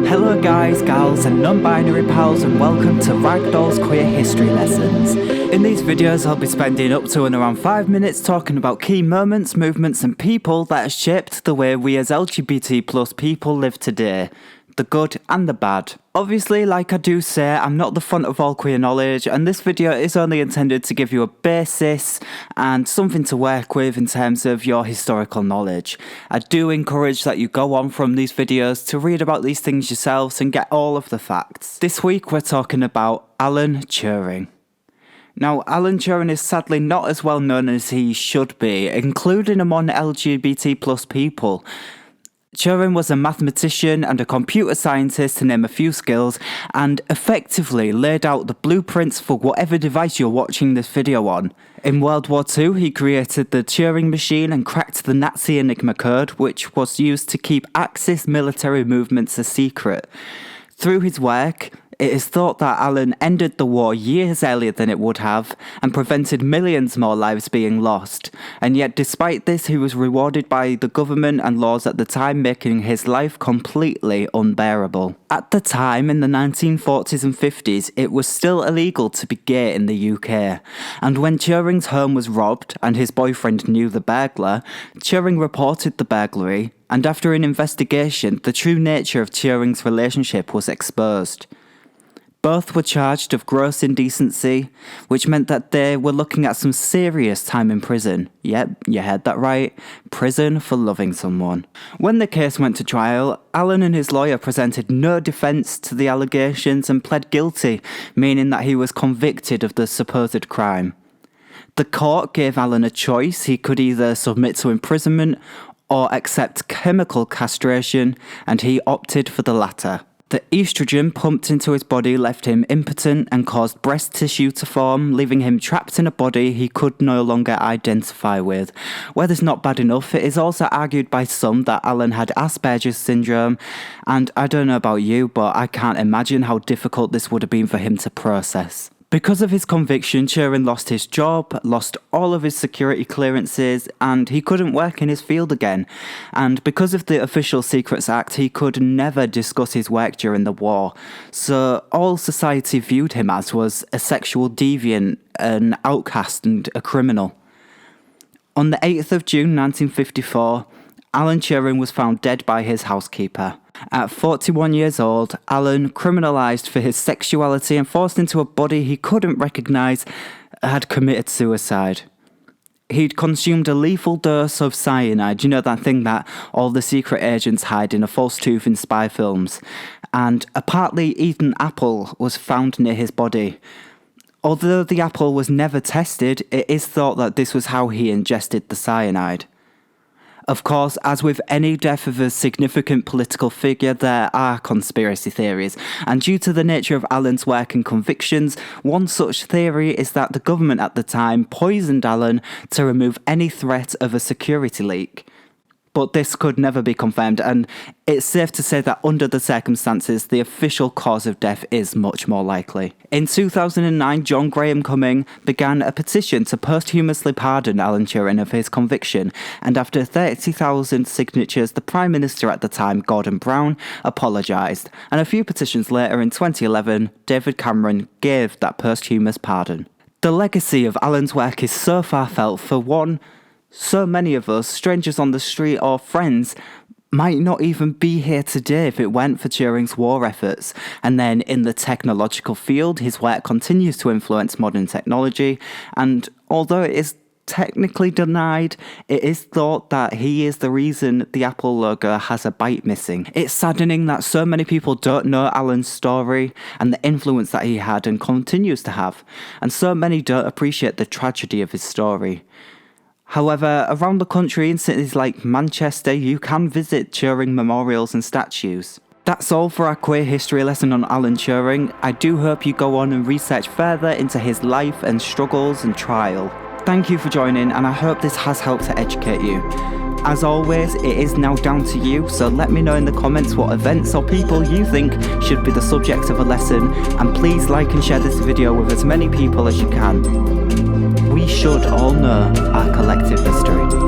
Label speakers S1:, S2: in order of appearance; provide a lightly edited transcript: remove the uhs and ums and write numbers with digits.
S1: Hello guys, gals and non-binary pals, and welcome to Ragdoll's Queer History Lessons. In these videos I'll be spending up to and around 5 minutes talking about key moments, movements and people that have shaped the way we as LGBT+ people live today. The good and the bad. Obviously, like I do say, I'm not the font of all queer knowledge, and this video is only intended to give you a basis and something to work with in terms of your historical knowledge. I do encourage that you go on from these videos to read about these things yourselves and get all of the facts. This week we're talking about Alan Turing. Now, Alan Turing is sadly not as well known as he should be, including among LGBT+ people. Turing was a mathematician and a computer scientist, to name a few skills, and effectively laid out the blueprints for whatever device you're watching this video on. In World War II, he created the Turing machine and cracked the Nazi Enigma code, which was used to keep Axis military movements a secret. Through his work, it is thought that Alan ended the war years earlier than it would have, and prevented millions more lives being lost. And yet despite this, he was rewarded by the government and laws at the time, making his life completely unbearable. At the time, in the 1940s and 50s, it was still illegal to be gay in the UK. And when Turing's home was robbed, and his boyfriend knew the burglar, Turing reported the burglary, and after an investigation, the true nature of Turing's relationship was exposed. Both were charged of gross indecency, which meant that they were looking at some serious time in prison. Yep, you heard that right. Prison for loving someone. When the case went to trial, Alan and his lawyer presented no defence to the allegations and pled guilty, meaning that he was convicted of the supposed crime. The court gave Alan a choice. He could either submit to imprisonment or accept chemical castration, and he opted for the latter. The estrogen pumped into his body left him impotent and caused breast tissue to form, leaving him trapped in a body he could no longer identify with. Where this is not bad enough, it is also argued by some that Alan had Asperger's syndrome, and I don't know about you, but I can't imagine how difficult this would have been for him to process. Because of his conviction, Turing lost his job, lost all of his security clearances, and he couldn't work in his field again. And because of the Official Secrets Act, he could never discuss his work during the war. So all society viewed him as was a sexual deviant, an outcast and a criminal. On the 8th of June 1954, Alan Turing was found dead by his housekeeper. At 41 years old, Alan, criminalised for his sexuality and forced into a body he couldn't recognise, had committed suicide. He'd consumed a lethal dose of cyanide, you know, that thing that all the secret agents hide in a false tooth in spy films, and a partly eaten apple was found near his body. Although the apple was never tested, it is thought that this was how he ingested the cyanide. Of course, as with any death of a significant political figure, there are conspiracy theories, and due to the nature of Alan's work and convictions, one such theory is that the government at the time poisoned Alan to remove any threat of a security leak. But this could never be confirmed, and it's safe to say that under the circumstances, the official cause of death is much more likely. In 2009, John Graham Cumming began a petition to posthumously pardon Alan Turing of his conviction, and after 30,000 signatures, the Prime Minister at the time, Gordon Brown, apologised, and a few petitions later in 2011, David Cameron gave that posthumous pardon. The legacy of Alan's work is so far felt. For one, so many of us, strangers on the street or friends, might not even be here today if it weren't for Turing's war efforts. And then in the technological field, his work continues to influence modern technology, and although it is technically denied, it is thought that he is the reason the Apple logo has a bite missing. It's saddening that so many people don't know Alan's story and the influence that he had and continues to have, and so many don't appreciate the tragedy of his story. However, around the country in cities like Manchester, you can visit Turing memorials and statues. That's all for our queer history lesson on Alan Turing. I do hope you go on and research further into his life and struggles and trial. Thank you for joining, and I hope this has helped to educate you. As always, it is now down to you, so let me know in the comments what events or people you think should be the subject of a lesson, and please like and share this video with as many people as you can. We should all know our collective history.